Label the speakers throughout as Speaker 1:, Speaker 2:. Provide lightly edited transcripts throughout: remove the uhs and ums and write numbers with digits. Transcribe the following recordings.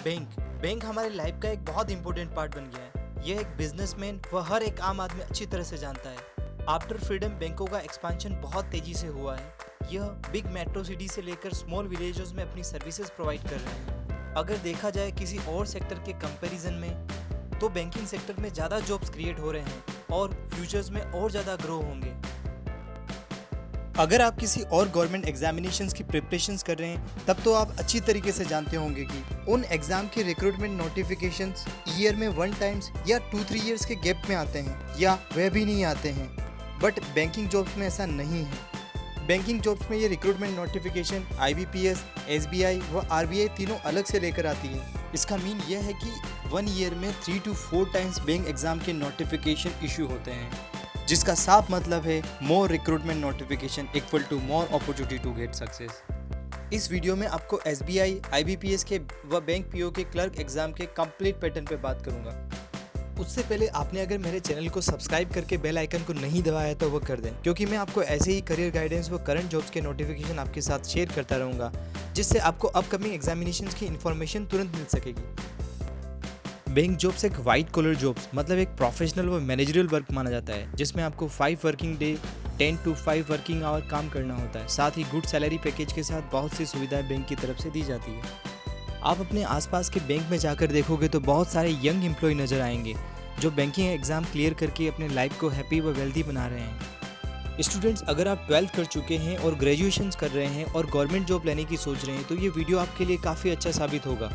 Speaker 1: Bank हमारे life का एक बहुत इंपॉर्टेंट पार्ट बन गया है। यह एक बिजनेसमैन व हर एक आम आदमी अच्छी तरह से जानता है। आफ्टर फ्रीडम बैंकों का एक्सपेंशन बहुत तेजी से हुआ है। यह बिग मेट्रो सिटी से लेकर स्मॉल विलेजेस में अपनी सर्विसेज प्रोवाइड कर रहे हैं। अगर देखा जाए किसी और सेक्टर के कंपैरिजन में, तो बैंकिंग सेक्टर में ज़्यादा जॉब्स क्रिएट हो रहे हैं और फ्यूचर्स में और ज़्यादा ग्रो होंगे। अगर आप किसी और गवर्नमेंट एग्जामिनेशंस की प्रिपरेशंस कर रहे हैं, तब तो आप अच्छी तरीके से जानते होंगे कि उन एग्जाम के रिक्रूटमेंट नोटिफिकेशंस ईयर में 1 टाइम्स या 2-3 इयर्स के गैप में आते हैं या वह भी नहीं आते हैं। बट बैंकिंग जॉब्स में ऐसा नहीं है। बैंकिंग जॉब्स में ये रिक्रूटमेंट नोटिफिकेशन IBPS, SBI व RBI तीनों अलग से लेकर आती है। इसका मीन यह है कि 1 ईयर में 3 to 4 टाइम्स बैंक एग्जाम के नोटिफिकेशन इशू होते हैं, जिसका साफ मतलब है more recruitment notification equal to more opportunity to get success. इस वीडियो में आपको SBI, IBPS के व बैंक PO के क्लर्क एग्जाम के कंप्लीट पैटर्न पे बात करूंगा। उससे पहले आपने अगर मेरे चैनल को सब्सक्राइब करके बेल आइकन को नहीं दबाया तो वो कर दें, क्योंकि मैं आपको ऐसे ही करियर गाइडेंस व करंट जॉब्स के नोटिफिकेशन आपके साथ शेयर करता रहूँगा, जिससे आपको अपकमिंग एग्जामिनेशंस की इन्फॉर्मेशन तुरंत मिल सकेगी। बैंक जॉब्स एक वाइट कॉलर जॉब्स मतलब एक प्रोफेशनल व मैनेजरियल वर्क माना जाता है, जिसमें आपको 5 working day 10 to 5 working hour काम करना होता है। साथ ही गुड सैलरी पैकेज के साथ बहुत सी सुविधाएं बैंक की तरफ से दी जाती है। आप अपने आसपास के बैंक में जाकर देखोगे तो बहुत सारे यंग एम्प्लॉय नज़र आएंगे जो बैंकिंग एग्ज़ाम क्लियर करके अपने लाइफ को हैप्पी व वेल्दी बना रहे हैं। स्टूडेंट्स, अगर आप 12th कर चुके हैं और ग्रेजुएशन कर रहे हैं और गवर्नमेंट जॉब लेने की सोच रहे हैं, तो ये वीडियो आपके लिए काफ़ी अच्छा साबित होगा।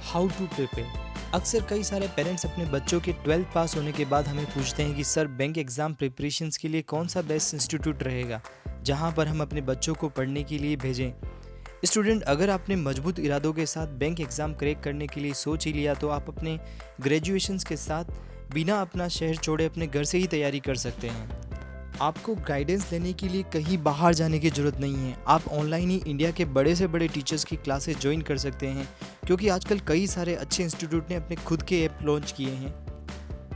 Speaker 1: How to prepare. अक्सर कई सारे पेरेंट्स अपने बच्चों के 12th पास होने के बाद हमें पूछते हैं कि सर, बैंक एग्ज़ाम प्रिपरेशंस के लिए कौन सा बेस्ट इंस्टीट्यूट रहेगा जहां पर हम अपने बच्चों को पढ़ने के लिए भेजें। स्टूडेंट, अगर आपने मजबूत इरादों के साथ बैंक एग्ज़ाम क्रैक करने के लिए सोच ही लिया, तो आप अपने ग्रेजुएशंस के साथ बिना अपना शहर छोड़े अपने घर से ही तैयारी कर सकते हैं। आपको गाइडेंस लेने के लिए कहीं बाहर जाने की ज़रूरत नहीं है। आप ऑनलाइन ही इंडिया के बड़े से बड़े टीचर्स की क्लासेस ज्वाइन कर सकते हैं, क्योंकि आजकल कई सारे अच्छे इंस्टीट्यूट ने अपने खुद के ऐप लॉन्च किए हैं,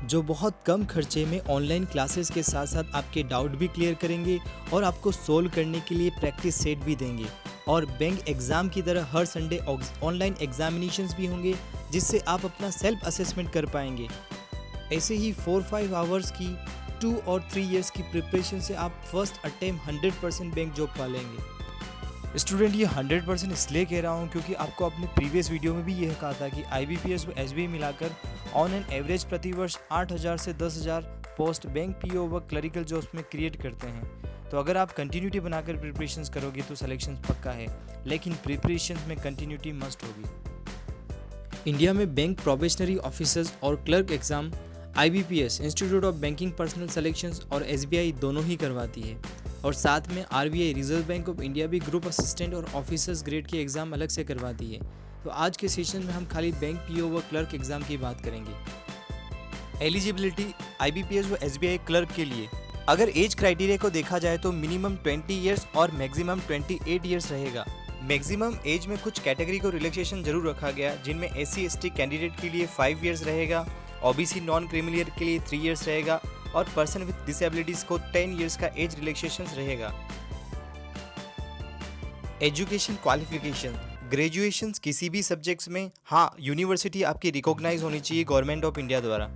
Speaker 1: जो बहुत कम खर्चे में ऑनलाइन क्लासेस के साथ साथ आपके डाउट भी क्लियर करेंगे और आपको सोल्व करने के लिए प्रैक्टिस सेट भी देंगे। और बैंक एग्ज़ाम की तरह हर संडे ऑनलाइन एग्जामिनेशंस भी होंगे, जिससे आप अपना सेल्फ असेसमेंट कर पाएंगे। ऐसे ही 4-5 आवर्स की 2 और 3 इयर्स की प्रिपरेशन से आप फर्स्ट अटेम्प्ट 100% बैंक जॉब पा लेंगे। स्टूडेंट, ये 100% इसलिए कह रहा हूँ क्योंकि आपको अपने प्रीवियस वीडियो में भी यह कहा था कि IBPS व SBI मिलाकर ऑन एन एवरेज प्रतिवर्ष 8,000 से 10,000 पोस्ट बैंक PO व क्लरिकल जॉब्स में क्रिएट करते हैं। तो अगर आप कंटिन्यूटी बनाकर प्रिपरेशंस करोगे तो सिलेक्शन पक्का है, लेकिन प्रिपरेशंस में कंटिन्यूटी मस्ट होगी। इंडिया में बैंक प्रोबेशनरी ऑफिसर्स और clerk exam IBPS institute of banking personal selections और SBI दोनों ही करवाती है, और साथ में RBI reserve bank of India भी ग्रुप असिस्टेंट और ऑफिसर्स ग्रेड के एग्ज़ाम अलग से करवाती है। तो आज के सेशन में हम खाली बैंक PO व क्लर्क एग्ज़ाम की बात करेंगे। एलिजिबिलिटी IBPS व SBI क्लर्क के लिए अगर एज क्राइटेरिया को देखा जाए तो मिनिमम 20 ईयर्स और मैक्सिमम 28 ईयर्स रहेगा। मैक्सिमम एज में कुछ कैटेगरी को रिलैक्सेशन जरूर रखा गया, जिनमें SC/ST कैंडिडेट के लिए 5 ईयर्स रहेगा, OBC नॉन क्रिमिलियर के लिए 3 ईयर्स रहेगा और पर्सन विद डिसेबिलिटीज को 10 ईयर्स का एज रिलैक्सेशन रहेगा। एजुकेशन क्वालिफिकेशन, ग्रेजुएशंस किसी भी सब्जेक्ट्स में, हाँ, यूनिवर्सिटी आपकी रिकॉग्नाइज होनी चाहिए गवर्नमेंट ऑफ इंडिया द्वारा।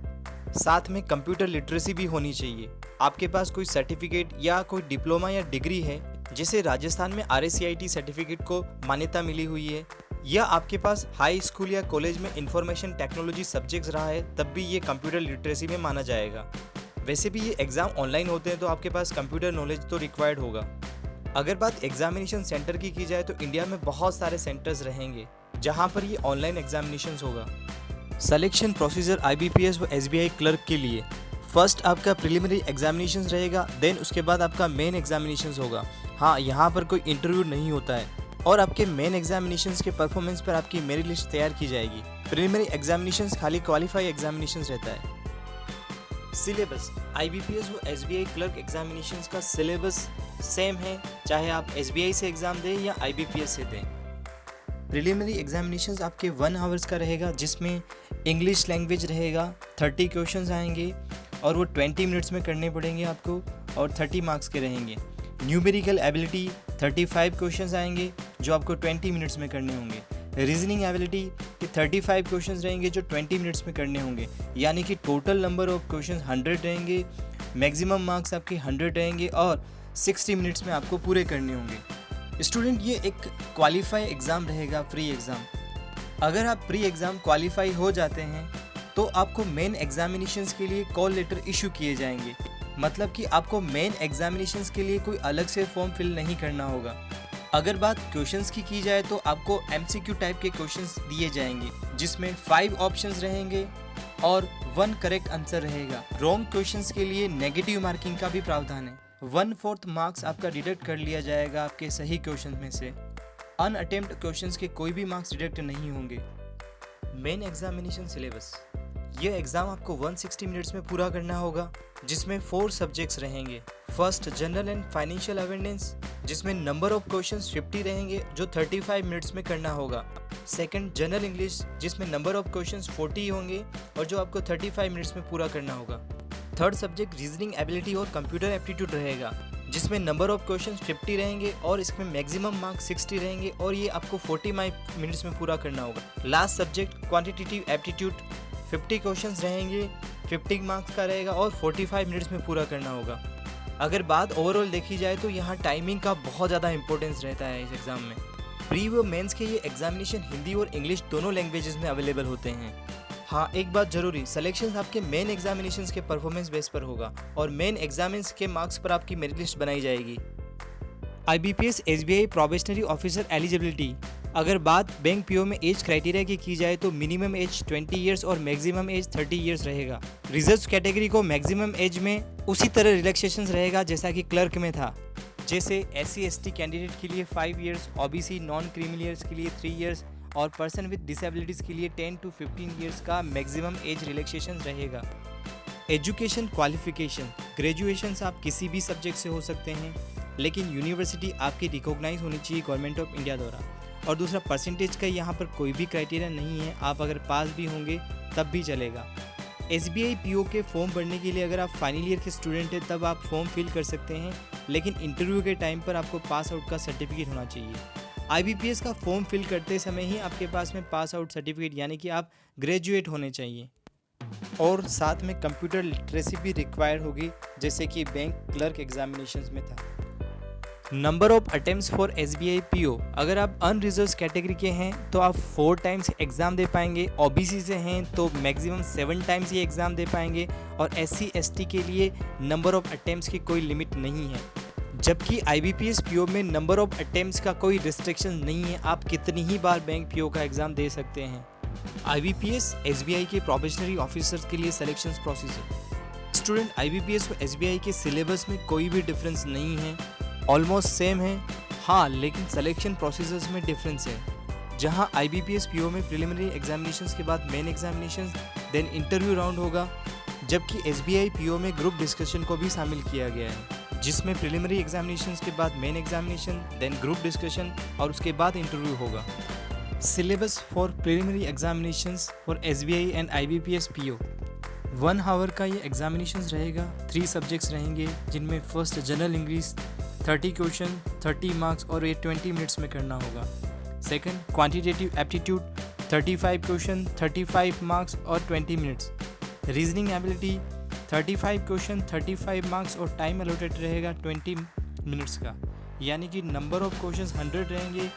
Speaker 1: साथ में कंप्यूटर लिटरेसी भी होनी चाहिए। आपके पास कोई सर्टिफिकेट या कोई डिप्लोमा या डिग्री है, जैसे राजस्थान में RACIT सर्टिफिकेट को मान्यता मिली हुई है, या आपके पास हाई स्कूल या कॉलेज में इंफॉर्मेशन टेक्नोलॉजी सब्जेक्ट्स रहा है, तब भी ये कंप्यूटर लिटरेसी में माना जाएगा। वैसे भी ये एग्ज़ाम ऑनलाइन होते हैं, तो आपके पास कंप्यूटर नॉलेज तो रिक्वायर्ड होगा। अगर बात एग्जामिनेशन सेंटर की जाए तो इंडिया में बहुत सारे सेंटर्स रहेंगे जहाँ पर ये ऑनलाइन एग्जामिनेशन होगा। सिलेक्शन प्रोसीजर IBPS व SBI क्लर्क के लिए, फर्स्ट आपका प्रिलिमिनरी एग्जामिनेशन रहेगा, देन उसके बाद आपका मेन एग्जामिनेशन होगा। हाँ, यहाँ पर कोई इंटरव्यू नहीं होता है और आपके मेन एग्जामिनेशंस के परफॉर्मेंस पर आपकी मेरिट लिस्ट तैयार की जाएगी। प्रिलिमिनरी एग्जामिनेशंस खाली क्वालिफाई एग्जामिनेशंस रहता है। सिलेबस, IBPS व SBI क्लर्क एग्जामिनेशंस का सिलेबस सेम है, चाहे आप SBI से एग्ज़ाम दें या IBPS से दें। प्रिलिमिनरी एग्जामिनेशंस आपके 1 आवर्स का रहेगा, जिसमें इंग्लिश लैंग्वेज रहेगा, 30 क्वेश्चंस आएंगे और वो 20 मिनट्स में करने पड़ेंगे आपको और 30 मार्क्स के रहेंगे। न्यूमेरिकल एबिलिटी 35 क्वेश्चंस आएंगे जो आपको 20 मिनट्स में करने होंगे। रीजनिंग एबिलिटी के 35 क्वेश्चंस रहेंगे जो 20 मिनट्स में करने होंगे, यानी कि टोटल नंबर ऑफ क्वेश्चंस 100 रहेंगे, मैक्सिमम मार्क्स आपके 100 रहेंगे और 60 मिनट्स में आपको पूरे करने होंगे। स्टूडेंट, ये एक क्वालिफाई एग्ज़ाम रहेगा, प्री एग्ज़ाम। अगर आप प्री एग्ज़ाम क्वालिफाई हो जाते हैं तो आपको मेन एग्जामिनेशंस के लिए कॉल लेटर इशू किए जाएंगे, मतलब कि आपको मेन एग्जामिनेशंस के लिए कोई अलग से फॉर्म फिल नहीं करना होगा। अगर बात क्वेश्चंस की जाए तो आपको MCQ टाइप के क्वेश्चंस दिए जाएंगे, जिसमें 5 ऑप्शंस रहेंगे और 1 करेक्ट आंसर रहेगा। रॉन्ग क्वेश्चंस के लिए नेगेटिव मार्किंग का भी प्रावधान है। 1/4 मार्क्स आपका डिडक्ट कर लिया जाएगा आपके सही क्वेश्चन में से। अनअटेम्प्ट क्वेश्चंस के कोई भी मार्क्स डिडक्ट नहीं होंगे। मेन एग्जामिनेशन सिलेबस, यह एग्ज़ाम आपको 160 मिनट्स में पूरा करना होगा, जिसमें 4 सब्जेक्ट्स रहेंगे। First, general and financial awareness, जिसमें नंबर ऑफ क्वेश्चंस 50 रहेंगे जो 35 मिनट्स में करना होगा। सेकंड, जनरल इंग्लिश, जिसमें नंबर ऑफ क्वेश्चंस 40 होंगे और जो आपको 35 मिनट्स में पूरा करना होगा। थर्ड सब्जेक्ट, रीजनिंग एबिलिटी और कंप्यूटर एप्टीट्यूड रहेगा, जिसमें नंबर ऑफ क्वेश्चंस 50 रहेंगे और इसमें मैक्सिमम मार्क्स 60 रहेंगे और ये आपको 45 मिनट्स में पूरा करना होगा। Last subject, quantitative aptitude, 50 questions रहेंगे, 50 मार्क्स का रहेगा और 45 मिनट्स में पूरा करना होगा। अगर बात ओवरऑल देखी जाए तो यहाँ टाइमिंग का बहुत ज़्यादा इंपॉर्टेंस रहता है इस एग्ज़ाम में। प्री व मेंस के ये एग्जामिनेशन हिंदी और इंग्लिश दोनों लैंग्वेजेस में अवेलेबल होते हैं। हाँ, एक बात जरूरी, सिलेक्शन आपके मेन एग्जामिनेशंस के परफॉर्मेंस बेस पर होगा और मेन एग्जामिन्स के मार्क्स पर आपकी मेरिट लिस्ट बनाई जाएगी। IBPS SBI probationary officer eligibility, अगर बात बैंक PO में एज क्राइटेरिया की जाए तो मिनिमम एज 20 ईयर्स और मैक्सिमम एज 30 ईयर्स रहेगा। रिजर्व कैटेगरी को मैक्सिमम एज में उसी तरह रिलैक्सेशन रहेगा जैसा कि क्लर्क में था, जैसे SC/ST कैंडिडेट के लिए 5 ईयर्स, OBC नॉन क्रिमिलियर्स के लिए 3 ईयर्स और पर्सन विद डिसेबिलिटीज़ के लिए 10 to 15 ईयर्स का मैक्सिमम एज रिलैक्सेशन रहेगा। एजुकेशन क्वालिफिकेशन, ग्रेजुएशन आप किसी भी सब्जेक्ट से हो सकते हैं, लेकिन यूनिवर्सिटी आपकी रिकॉग्नाइज होनी चाहिए गवर्नमेंट ऑफ इंडिया द्वारा। और दूसरा, परसेंटेज का यहाँ पर कोई भी क्राइटेरिया नहीं है, आप अगर पास भी होंगे तब भी चलेगा। SBI PO के फॉर्म भरने के लिए अगर आप फाइनल ईयर के स्टूडेंट हैं तब आप फॉर्म फिल कर सकते हैं, लेकिन इंटरव्यू के टाइम पर आपको पास आउट का सर्टिफिकेट होना चाहिए। IBPS का फॉर्म फिल करते समय ही आपके पास में पास आउट सर्टिफिकेट यानी कि आप ग्रेजुएट होने चाहिए। और साथ में कंप्यूटर लिटरेसी भी रिक्वायर होगी, जैसे कि बैंक क्लर्क एग्जामिनेशंस में था। Number of attempts for SBI PO, अगर आप अनरिजर्व कैटेगरी के हैं तो आप 4 टाइम्स एग्ज़ाम दे पाएंगे, OBC से हैं तो मैक्सिमम 7 टाइम्स ये एग्ज़ाम दे पाएंगे और SC/ST के लिए नंबर ऑफ अटेम्प्ट्स की कोई लिमिट नहीं है। जबकि IBPS PO में नंबर ऑफ अटेम्प्ट्स का कोई रिस्ट्रिक्शन नहीं है, आप कितनी ही बार बैंक PO का एग्ज़ाम दे सकते हैं। IBPS SBI के प्रोबेशनरी ऑफिसर्स के लिए सिलेक्शन प्रोसीजर, स्टूडेंट IBPS और SBI के सिलेबस में कोई भी डिफरेंस नहीं है, ऑलमोस्ट सेम है। हाँ, लेकिन सिलेक्शन प्रोसीजर्स में डिफरेंस है। जहां IBPS PO में प्रिलिमिनरी एग्जामिनेशंस के बाद main examinations then interview round होगा, जबकि SBI PO में ग्रुप डिस्कशन को भी शामिल किया गया है, जिसमें प्रिलिमिनरी एग्जामिनेशंस के बाद main examination then group discussion और उसके बाद इंटरव्यू होगा। Syllabus for preliminary examinations for SBI and IBPS PO, 1 hour का ये एग्जामिनेशंस रहेगा। 3 सब्जेक्ट्स रहेंगे, जिनमें first general English 30 question 30 marks और ये 20 मिनट्स में करना होगा। Second, quantitative aptitude 35 question 35 marks और 20 minutes. Reasoning ability 35 question 35 marks और टाइम अलॉटेड रहेगा 20 मिनट्स का, यानी कि नंबर ऑफ क्वेश्चंस 100 रहेंगे,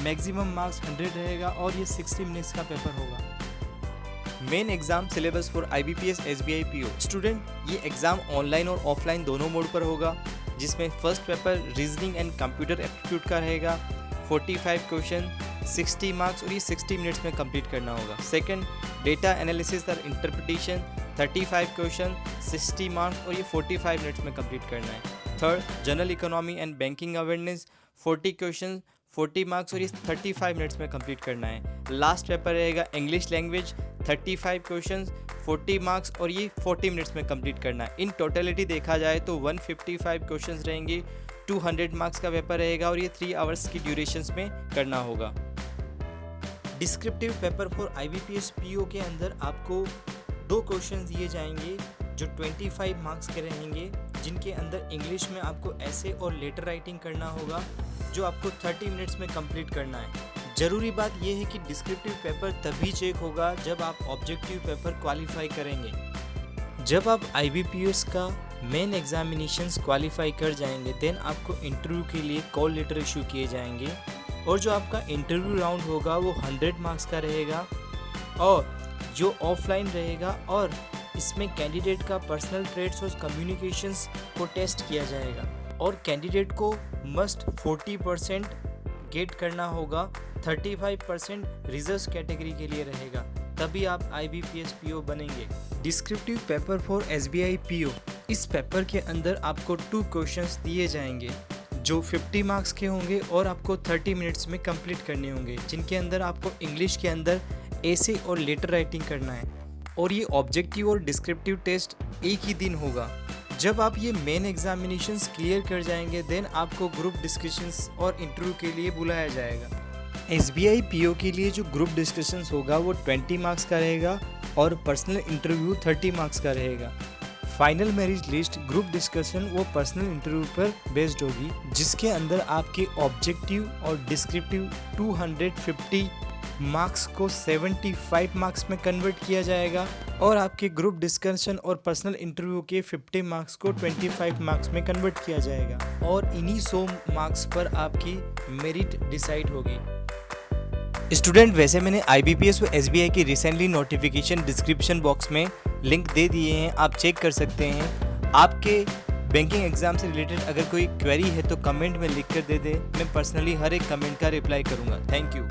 Speaker 1: मैक्सिमम मार्क्स 100 रहेगा और ये 60 मिनट्स का पेपर होगा। Main exam syllabus for IBPS SBI PO, student ये एग्ज़ाम ऑनलाइन और ऑफलाइन दोनों मोड पर होगा, जिसमें first paper reasoning and computer aptitude का रहेगा, 45 क्वेश्चन 60 मार्क्स और ये 60 मिनट्स में कंप्लीट करना होगा। सेकंड, डेटा एनालिसिस और इंटरप्रिटेशन 35 क्वेश्चन 60 मार्क्स और ये 45 मिनट्स में कंप्लीट करना है। Third, general economy and banking awareness 40 question 40 marks और ये 35 मिनट्स में कंप्लीट करना है। लास्ट पेपर रहेगा इंग्लिश लैंग्वेज 35 क्वेश्चंस 40 मार्क्स और ये 40 मिनट्स में कंप्लीट करना है। इन टोटलिटी देखा जाए तो 155 क्वेश्चंस रहेंगे, 200 मार्क्स का पेपर रहेगा और ये 3 आवर्स की ड्यूरेशंस में करना होगा। Descriptive paper for IBPS PO के अंदर आपको 2 क्वेश्चंस दिए जाएंगे जो 25 मार्क्स के रहेंगे, जिनके अंदर इंग्लिश में आपको ऐसे और लेटर राइटिंग करना होगा जो आपको 30 मिनट्स में कंप्लीट करना है।
Speaker 2: ज़रूरी बात यह है कि डिस्क्रिप्टिव पेपर तभी चेक होगा जब आप ऑब्जेक्टिव पेपर क्वालिफाई करेंगे। जब आप IBPS का मेन एग्जामिनेशंस क्वालिफाई कर जाएंगे देन आपको इंटरव्यू के लिए कॉल लेटर इशू किए जाएंगे और जो आपका इंटरव्यू राउंड होगा वो 100 मार्क्स का रहेगा और जो ऑफलाइन रहेगा और इसमें कैंडिडेट का पर्सनल ट्रेड्स और कम्युनिकेशंस को टेस्ट किया जाएगा और कैंडिडेट को मस्ट 40% गेट करना होगा, 35% रिजर्व कैटेगरी के लिए रहेगा, तभी आप IBPS PO बनेंगे। Descriptive paper for SBI PO, इस पेपर के अंदर आपको 2 क्वेश्चंस दिए जाएंगे जो 50 मार्क्स के होंगे और आपको 30 मिनट्स में कंप्लीट करने होंगे, जिनके अंदर आपको इंग्लिश के अंदर एसे और लेटर राइटिंग करना है और ये ऑब्जेक्टिव और डिस्क्रिप्टिव टेस्ट एक ही दिन होगा। जब आप ये मेन एग्जामिनेशंस क्लियर कर जाएंगे देन आपको ग्रुप डिस्कशंस और इंटरव्यू के लिए बुलाया जाएगा। SBI PO के लिए जो ग्रुप डिस्कशंस होगा वो 20 मार्क्स का रहेगा और पर्सनल इंटरव्यू 30 मार्क्स का रहेगा। Final merit list group discussion वो पर्सनल इंटरव्यू पर बेस्ड होगी, जिसके अंदर आपके ऑब्जेक्टिव और डिस्क्रिप्टिव 250 मार्क्स को 75 मार्क्स में कन्वर्ट किया जाएगा और आपके ग्रुप डिस्कशन और पर्सनल इंटरव्यू के 50 मार्क्स को 25 मार्क्स में कन्वर्ट किया जाएगा और इन्हीं 100 मार्क्स पर आपकी मेरिट डिसाइड होगी। स्टूडेंट, वैसे मैंने IBPS और SBI की रिसेंटली नोटिफिकेशन डिस्क्रिप्शन बॉक्स में लिंक दे दिए हैं, आप चेक कर सकते हैं। आपके बैंकिंग एग्जाम से रिलेटेड अगर कोई क्वेरी है तो कमेंट में लिख कर दे दे, मैं पर्सनली हर एक कमेंट का रिप्लाई करूँगा। Thank you.